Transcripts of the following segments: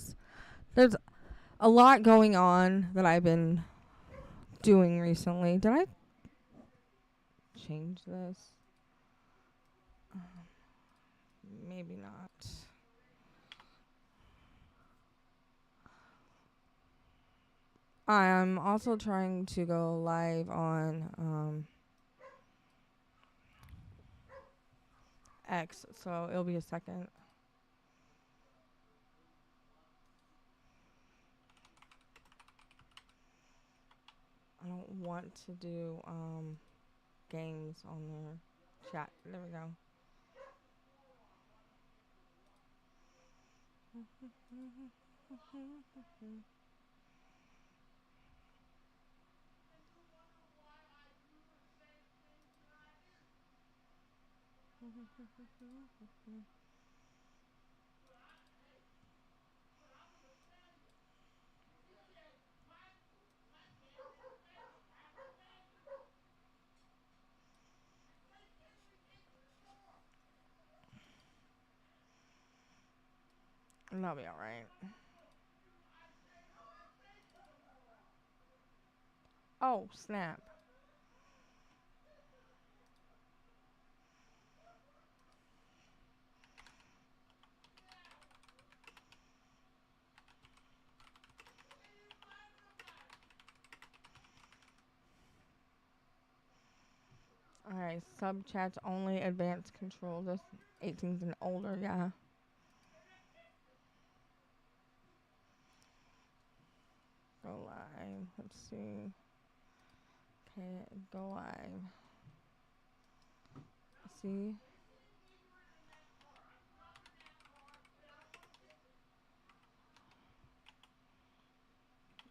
anyways, there's a lot going on that I've been doing recently. Did I change this? Maybe not. I'm also trying to go live on X, so it'll be a second. I don't want to do games on their chat. There we go. That'll be alright. Oh, snap. Alright, sub chats only, advanced control. This 18s and older, yeah. Go live. Let's see. Okay, go live. See?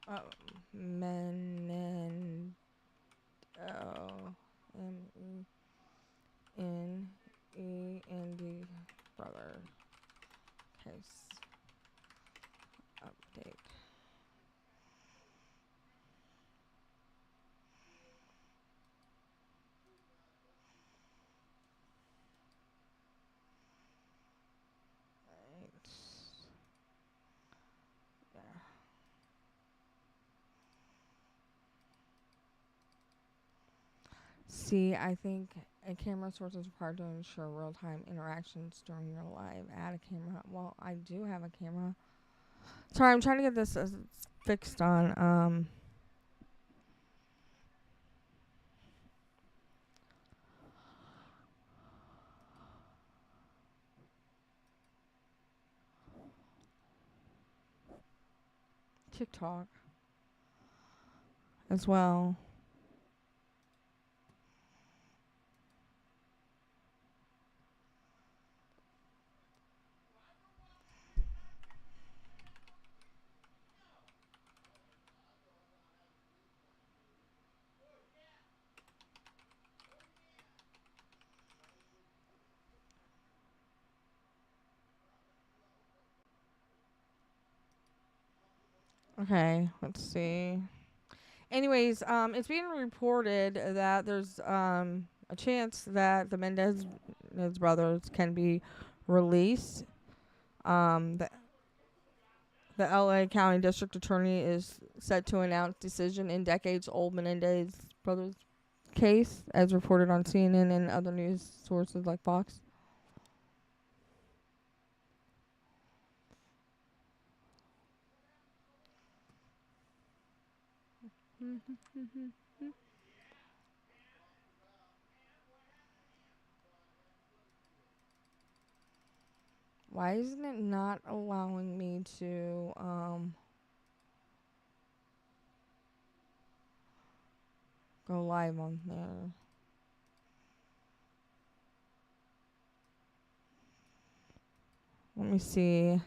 Oh, Menendez. M-E-N-E-N-D brother. Case update. Right. Yeah. See, I think a camera source is required to ensure real-time interactions during your live. Add a camera. Well, I do have a camera. Sorry, I'm trying to get this fixed on TikTok as well. Okay, let's see. Anyways, it's being reported that there's a chance that the Mendez brothers can be released. The LA County District Attorney is set to announce decision in decades-old Menendez brothers case, as reported on CNN and other news sources like Fox. Why isn't it not allowing me to go live on there? Let me see.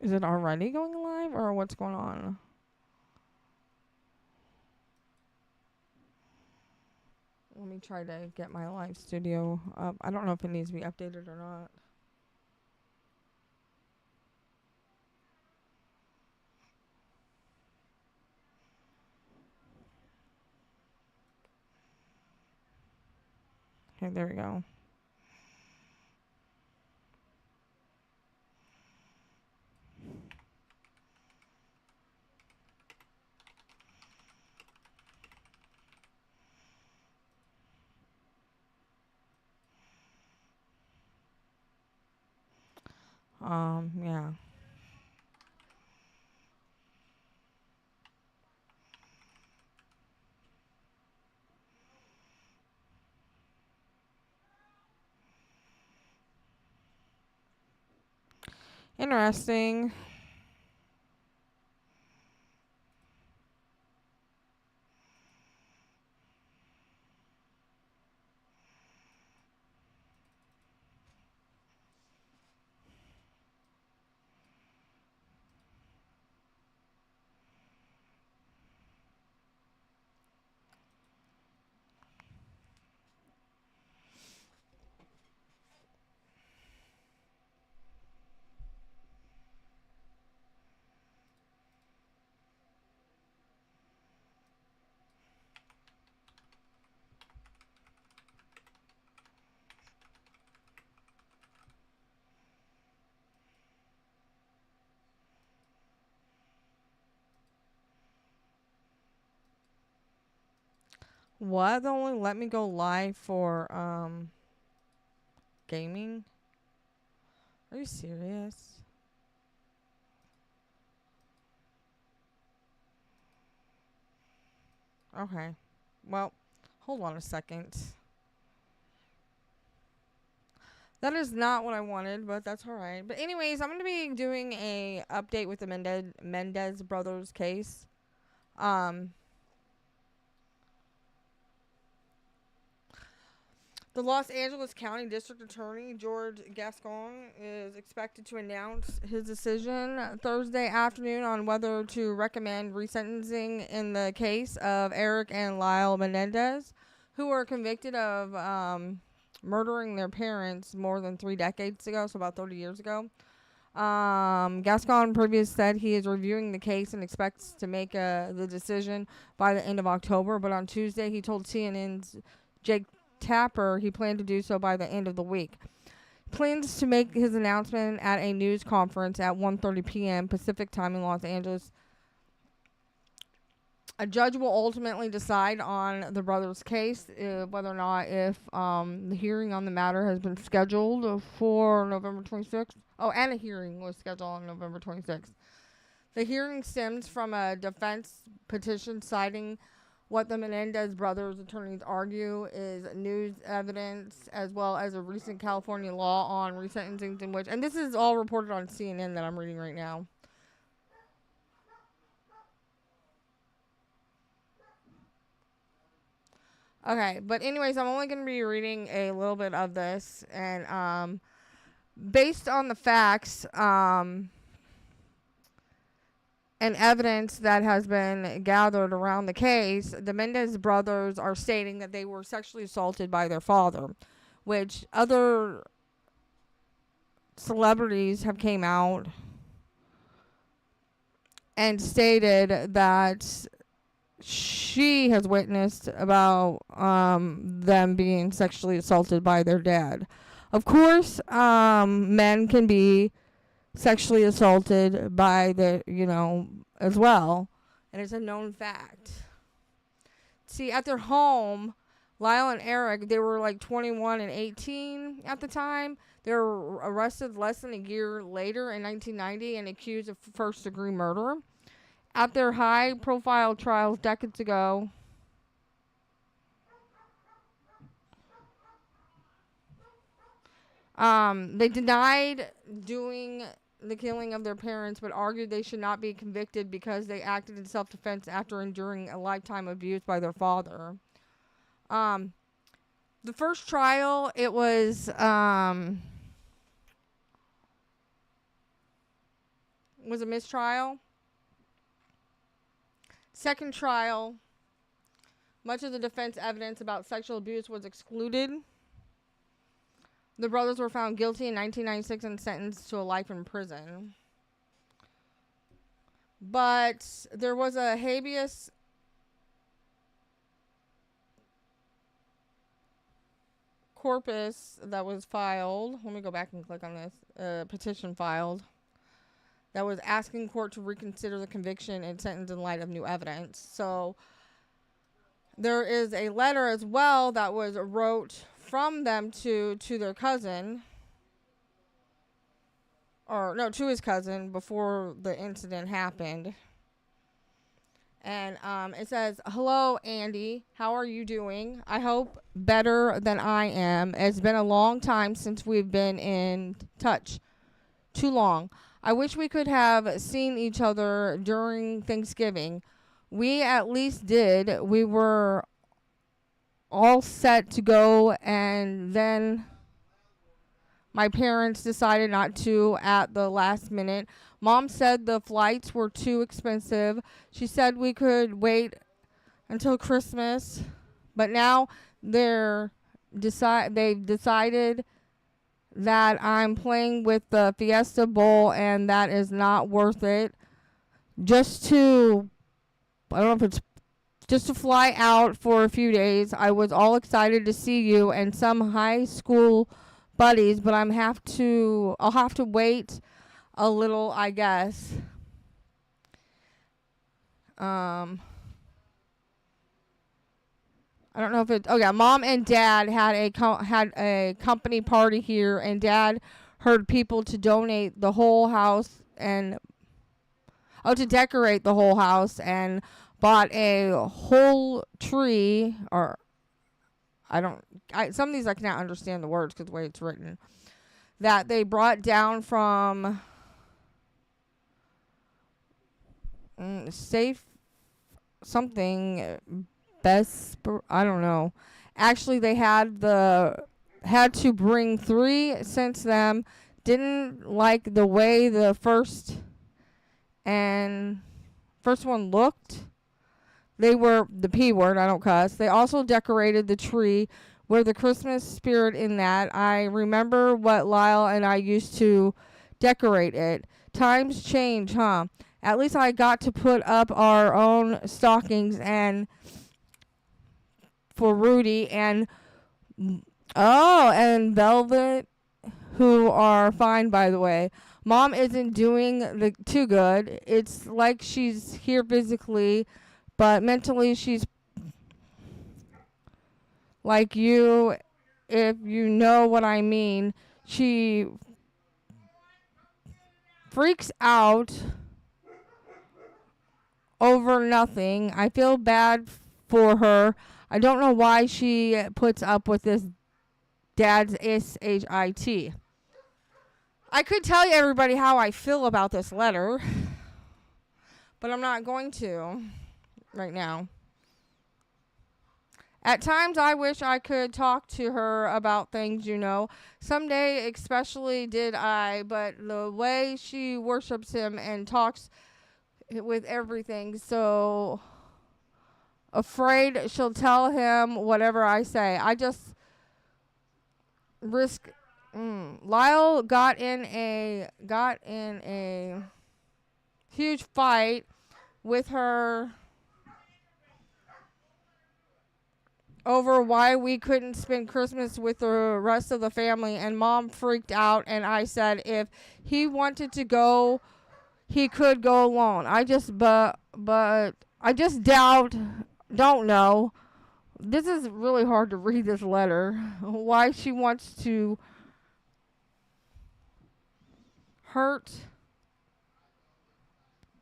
Is it already going live or what's going on? Let me try to get my live studio up. I don't know if it needs to be updated or not. Okay, there we go. Yeah. Interesting. What? They only let me go live for gaming? Are you serious? Okay. Well, hold on a second. That is not what I wanted, but that's all right. But anyways, I'm going to be doing a update with the Mendez brothers case. Um The Los Angeles County District Attorney, George Gascón, is expected to announce his decision Thursday afternoon on whether to recommend resentencing in the case of Erik and Lyle Menendez, who were convicted of murdering their parents more than 3 decades ago, so about 30 years ago. Gascon previously said he is reviewing the case and expects to make the decision by the end of October, but on Tuesday he told CNN's Jake Tapper he planned to do so by the end of the week. He plans to make his announcement at a news conference at 1:30 p.m. Pacific time in Los Angeles. A judge will ultimately decide on the brothers' case, whether or not if the hearing on the matter has been scheduled for November 26th. Oh, and a hearing was scheduled on November 26th. The hearing stems from a defense petition citing what the Menendez brothers' attorneys argue is news evidence, as well as a recent California law on resentencing, in which, and this is all reported on CNN that I'm reading right now. Okay, but anyways, I'm only going to be reading a little bit of this, and based on the facts, and evidence that has been gathered around the case, the Mendez brothers are stating that they were sexually assaulted by their father, which other celebrities have came out and stated that she has witnessed about them being sexually assaulted by their dad. Of course, men can be sexually assaulted by as well, and it's a known fact. See, at their home, Lyle and Erik, they were like 21 and 18 at the time. They were arrested less than a year later in 1990 and accused of first-degree murder. At their high-profile trials decades ago, they denied doing the killing of their parents, but argued they should not be convicted because they acted in self-defense after enduring a lifetime abuse by their father. The first trial, it was, was a mistrial. Second trial, much of the defense evidence about sexual abuse was excluded. The brothers were found guilty in 1996 and sentenced to a life in prison. But there was a habeas corpus that was filed. Let me go back and click on this. Petition filed that was asking court to reconsider the conviction and sentence in light of new evidence. So there is a letter as well that was wrote from them to their cousin. Or no, to his cousin before the incident happened. And it says, "Hello, Andy. How are you doing? I hope better than I am. It's been a long time since we've been in touch. Too long. I wish we could have seen each other during Thanksgiving. We at least did. We were all set to go, and then my parents decided not to at the last minute. Mom said the flights were too expensive. She said we could wait until Christmas, but now they've decided that I'm playing with the Fiesta Bowl, and that is not worth it. Just to fly out for a few days. I was all excited to see you and some high school buddies, but I'll have to wait a little, I guess." I don't know if it. Oh yeah, Mom and Dad had a company party here, and Dad heard people to donate the whole house to decorate the whole house, and bought a whole tree. Or some of these I cannot understand the words because the way it's written. That they brought down from safe something. Best, I don't know. Actually, they had to bring 3 since them didn't like the way the first one looked. They were the P word, I don't cuss. They also decorated the tree with the Christmas spirit in that. I remember what Lyle and I used to decorate it. Times change, huh? At least I got to put up our own stockings and for Rudy and Velvet, who are fine, by the way. Mom isn't doing too good. It's like she's here physically, but mentally she's like you, if you know what I mean. She freaks out over nothing. I feel bad for her. I don't know why she puts up with this Dad's SHIT. I could tell you everybody how I feel about this letter, but I'm not going to right now. At times I wish I could talk to her about things, Someday especially did I, but the way she worships him and talks with everything, so afraid she'll tell him whatever I say. I just risk. Lyle got in a huge fight with her over why we couldn't spend Christmas with the rest of the family, and Mom freaked out, and I said if he wanted to go, he could go alone. I just don't know. This is really hard to read this letter. Why she wants to hurt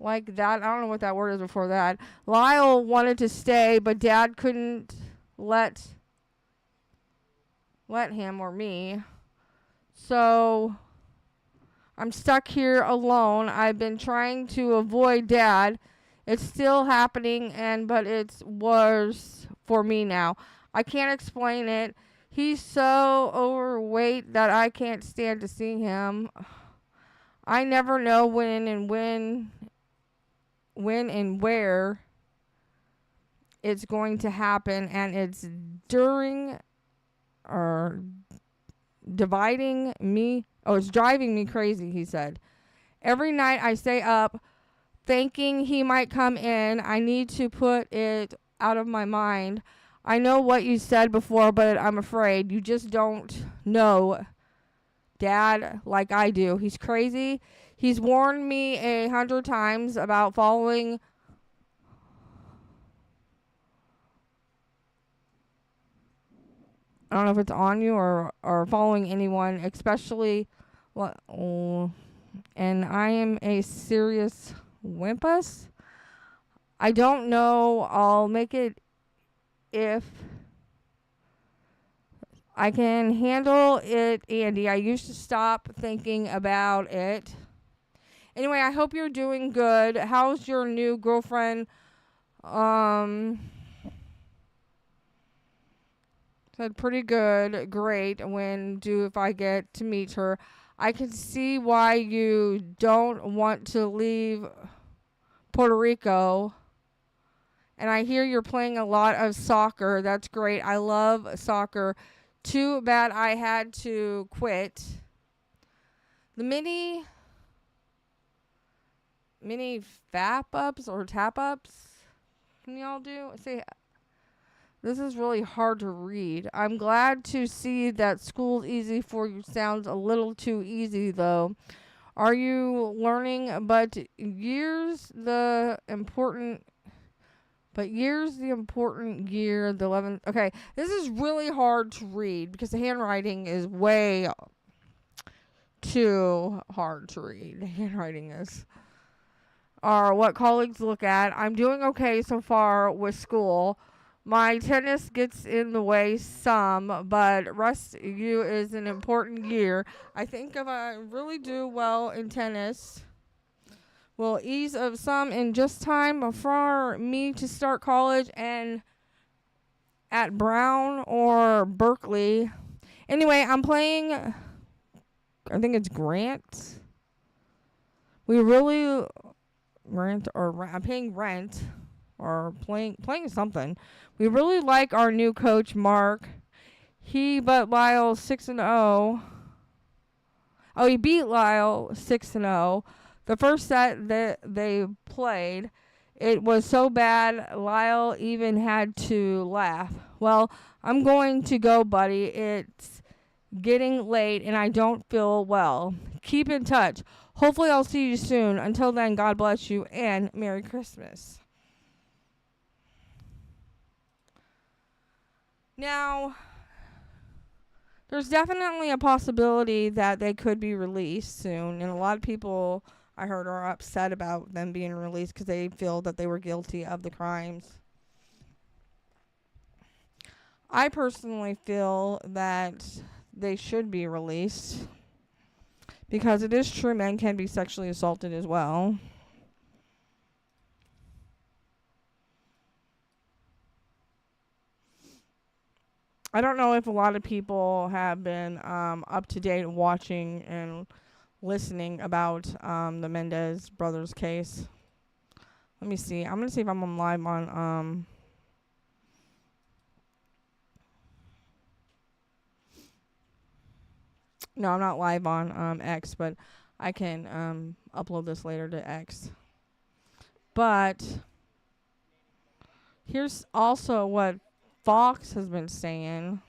like that. I don't know what that word is before that. Lyle wanted to stay, but Dad couldn't let him or me. So I'm stuck here alone. I've been trying to avoid Dad. It's still happening, but it's worse for me now. I can't explain it. He's so overweight that I can't stand to see him. I never know when and where it's going to happen, and it's during or dividing me. Oh, it's driving me crazy, he said. Every night I stay up thinking he might come in. I need to put it out of my mind. I know what you said before, but I'm afraid. You just don't know Dad like I do. He's crazy. He's warned me 100 times about following. I don't know if it's on you or following anyone, especially what. Oh, and I am a serious wimpus. I don't know. I'll make it if I can handle it, Andy. I used to stop thinking about it. Anyway, I hope you're doing good. How's your new girlfriend? Said pretty good. Great. When do if I get to meet her? I can see why you don't want to leave Puerto Rico. And I hear you're playing a lot of soccer. That's great. I love soccer. Too bad I had to quit. The mini fap ups or tap ups. Can y'all do? Say, this is really hard to read. I'm glad to see that school's easy for you. Sounds a little too easy though. Are you learning? Years the important year, the 11th. Okay, this is really hard to read because the handwriting is way too hard to read. The handwriting is. Are what colleagues look at. I'm doing okay so far with school. My tennis gets in the way some, but rest you is an important year. I think if I really do well in tennis, will ease of some in just time for me to start college and at Brown or Berkeley. Anyway, I'm playing, I think it's Grant. We really I'm paying rent or playing something. We really like our new coach Mark. He but Lyle 6-0. Oh, he beat Lyle 6-0. The first set that they played, it was so bad Lyle even had to laugh. Well, I'm going to go, buddy. It's getting late and I don't feel well. Keep in touch. Hopefully I'll see you soon. Until then, God bless you and Merry Christmas. Now, there's definitely a possibility that they could be released soon, and a lot of people I heard are upset about them being released because they feel that they were guilty of the crimes. I personally feel that they should be released because it is true men can be sexually assaulted as well. I don't know if a lot of people have been up to date watching and listening about the Mendez brothers case. Let me see. I'm going to see if I'm on live on no, I'm not live on X, but I can upload this later to X. But here's also what Fox has been saying.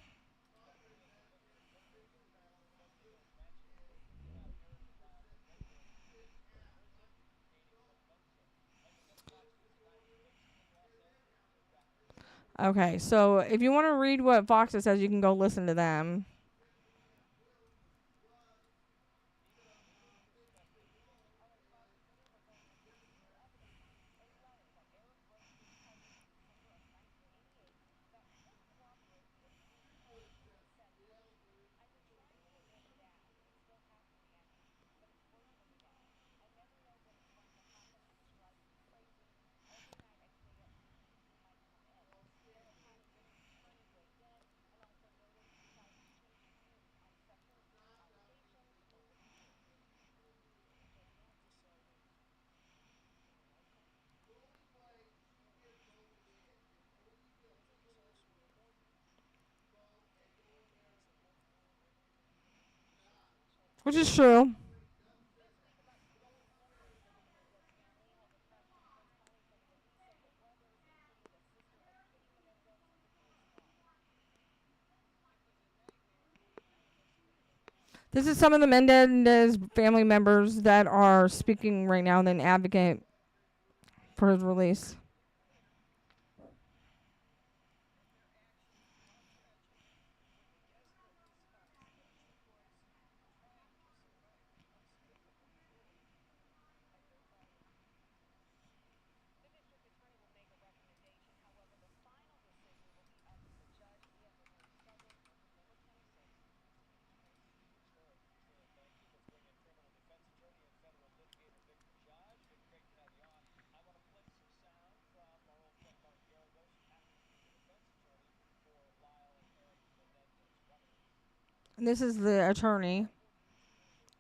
Okay, so if you want to read what Fox says, you can go listen to them. which is true. This is some of the Mendez family members that are speaking right now and advocate for his release. And this is the attorney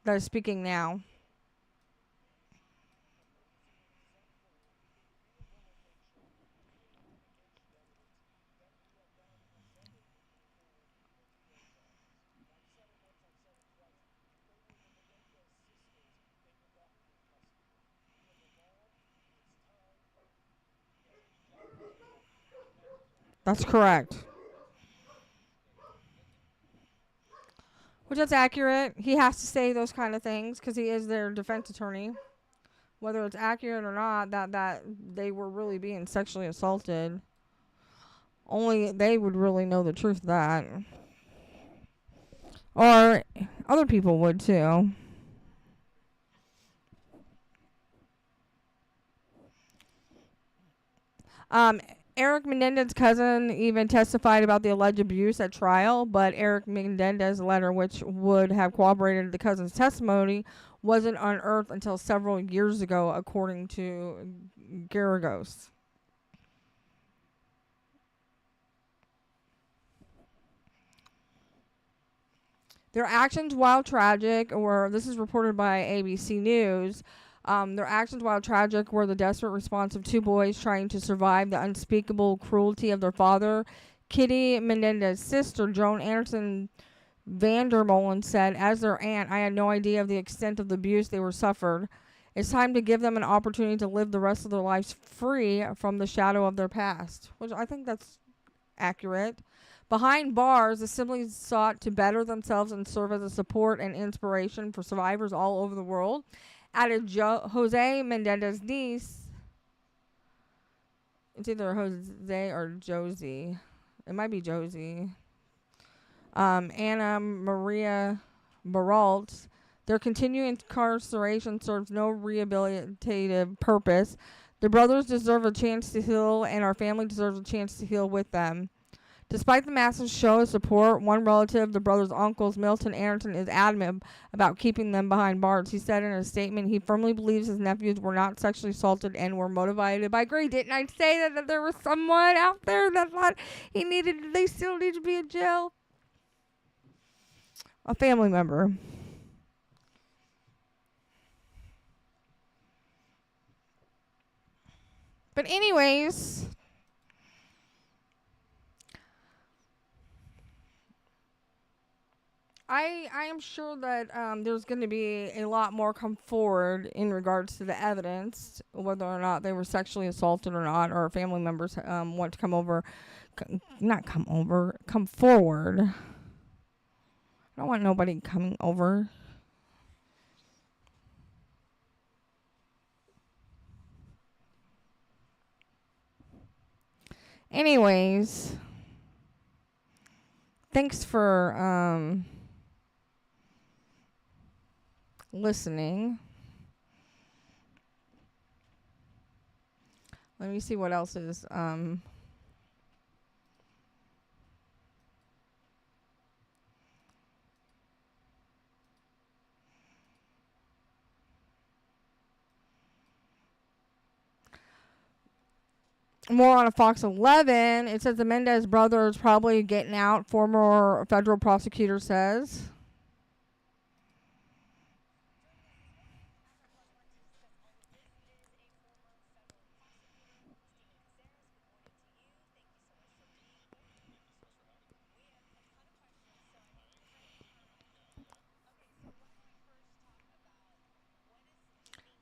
that is speaking now. That's correct. Which is accurate. He has to say those kind of things because he is their defense attorney. Whether it's accurate or not, that they were really being sexually assaulted. Only they would really know the truth of that. Or other people would too. Um, Erik Menendez's cousin even testified about the alleged abuse at trial, but Erik Menendez's letter, which would have corroborated the cousin's testimony, wasn't unearthed until several years ago, according to Garagos. Their actions, while tragic, or this is reported by ABC News, their actions, while tragic, were the desperate response of two boys trying to survive the unspeakable cruelty of their father. Kitty Menendez's sister, Joan Anderson Vandermolen, said, "As their aunt, I had no idea of the extent of the abuse they were suffered. It's time to give them an opportunity to live the rest of their lives free from the shadow of their past," which I think that's accurate. Behind bars, the siblings sought to better themselves and serve as a support and inspiration for survivors all over the world. Added Jose Mendez's niece. It's either Jose or Josie. It might be Josie. Anna Maria Baralt. Their continuing incarceration serves no rehabilitative purpose. The brothers deserve a chance to heal, and our family deserves a chance to heal with them. Despite the massive show of support, one relative, the brothers' uncles, Milton Anderson, is adamant about keeping them behind bars. He said in a statement he firmly believes his nephews were not sexually assaulted and were motivated by greed. Didn't I say that there was someone out there that thought they still need to be in jail? A family member. But anyways, I am sure that there's going to be a lot more come forward in regards to the evidence, whether or not they were sexually assaulted or not, or family members want to come over, come forward. I don't want nobody coming over. Anyways, thanks for listening. Let me see what else is more on a Fox 11. It says the Mendez brothers probably getting out, former federal prosecutor says.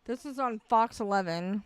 This is on Fox 11.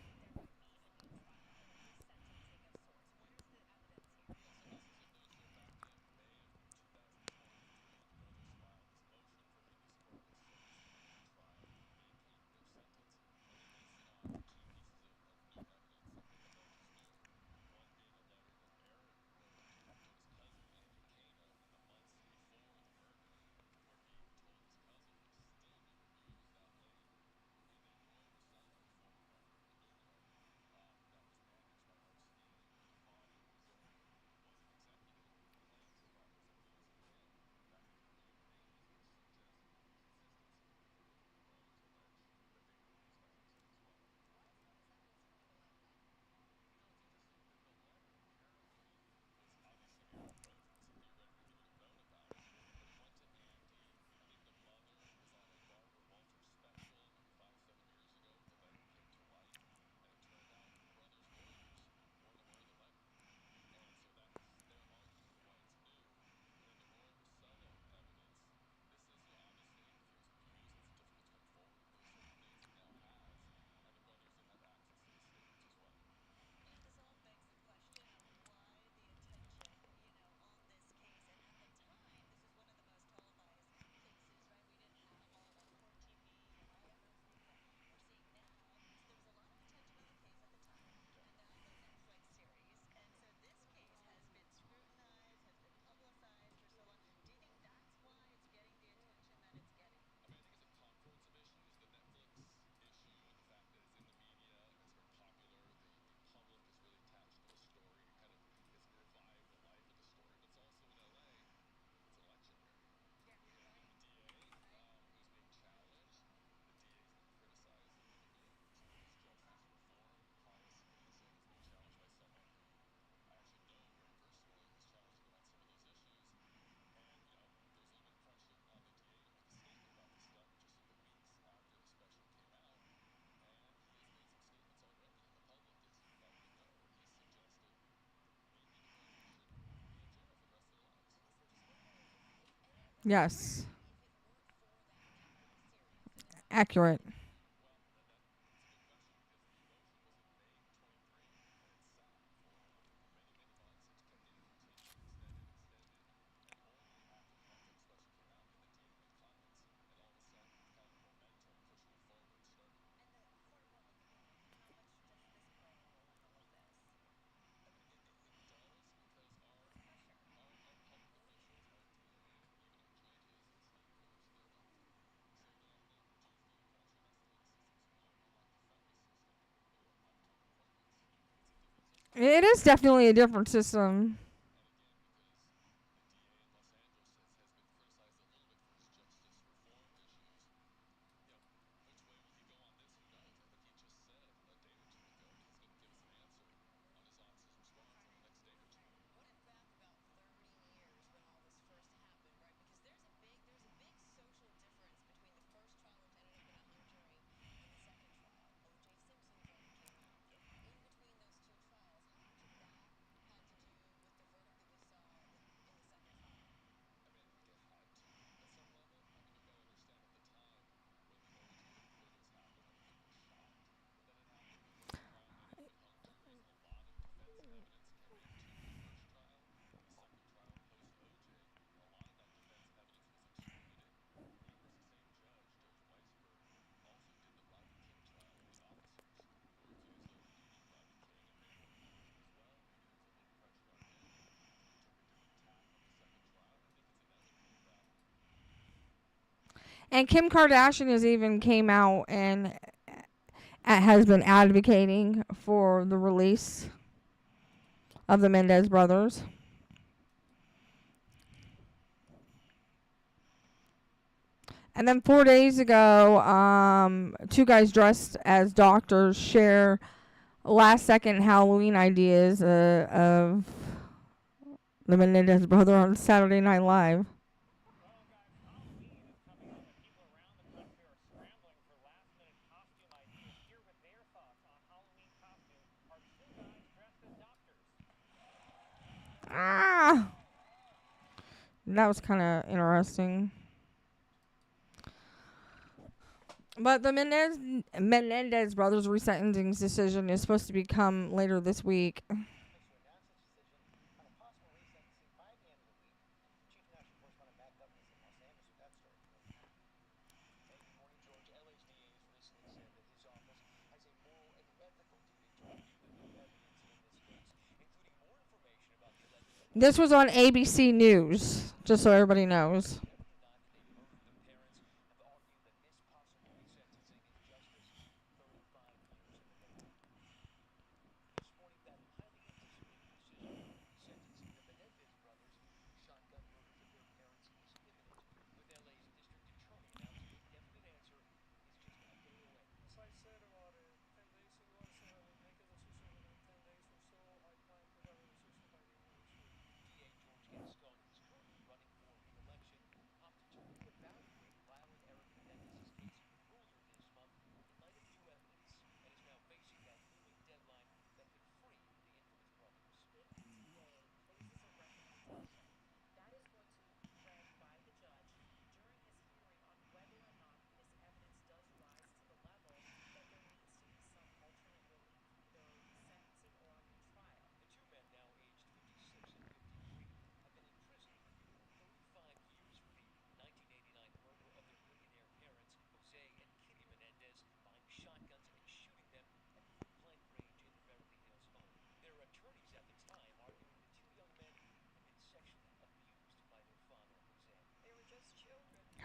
Yes. Accurate. It is definitely a different system. And Kim Kardashian has even came out and has been advocating for the release of the Mendez brothers. And then 4 days ago, two guys dressed as doctors share last second Halloween ideas of the Menendez brother on Saturday Night Live. Ah, that was kind of interesting. But the Menendez brothers' resentencing decision is supposed to become later this week. This was on ABC News, just so everybody knows.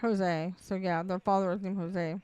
Jose. So yeah, the father is named Jose.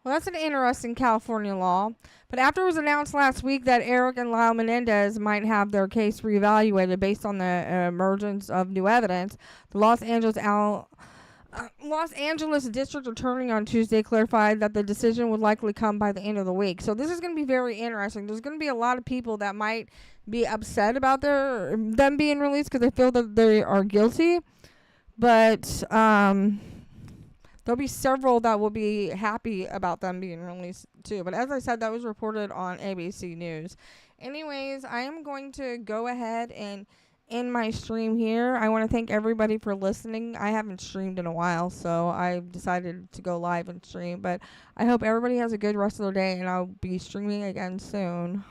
Well, that's an interesting California law. But after it was announced last week that Erik and Lyle Menendez might have their case reevaluated based on the emergence of new evidence, the Los Angeles District Attorney on Tuesday clarified that the decision would likely come by the end of the week. So this is going to be very interesting. There's going to be a lot of people that might be upset about them being released because they feel that they are guilty. But there'll be several that will be happy about them being released too. But as I said, that was reported on ABC News. Anyways, I am going to go ahead and end my stream here. I want to thank everybody for listening. I haven't streamed in a while, so I decided to go live and stream. But I hope everybody has a good rest of their day, and I'll be streaming again soon.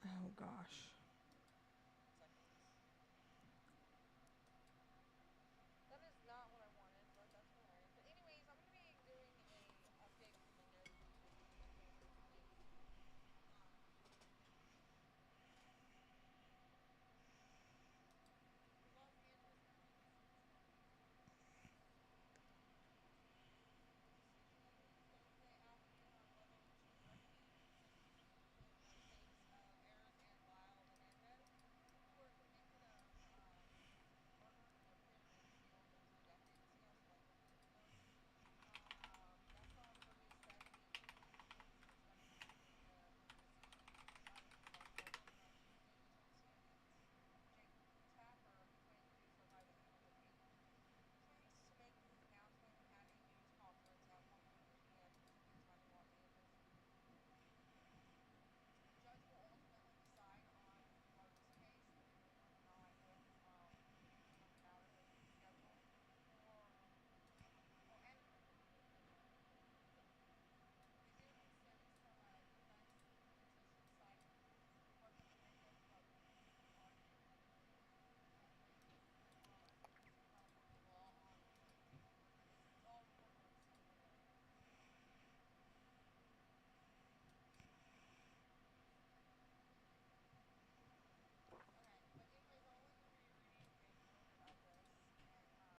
Oh gosh.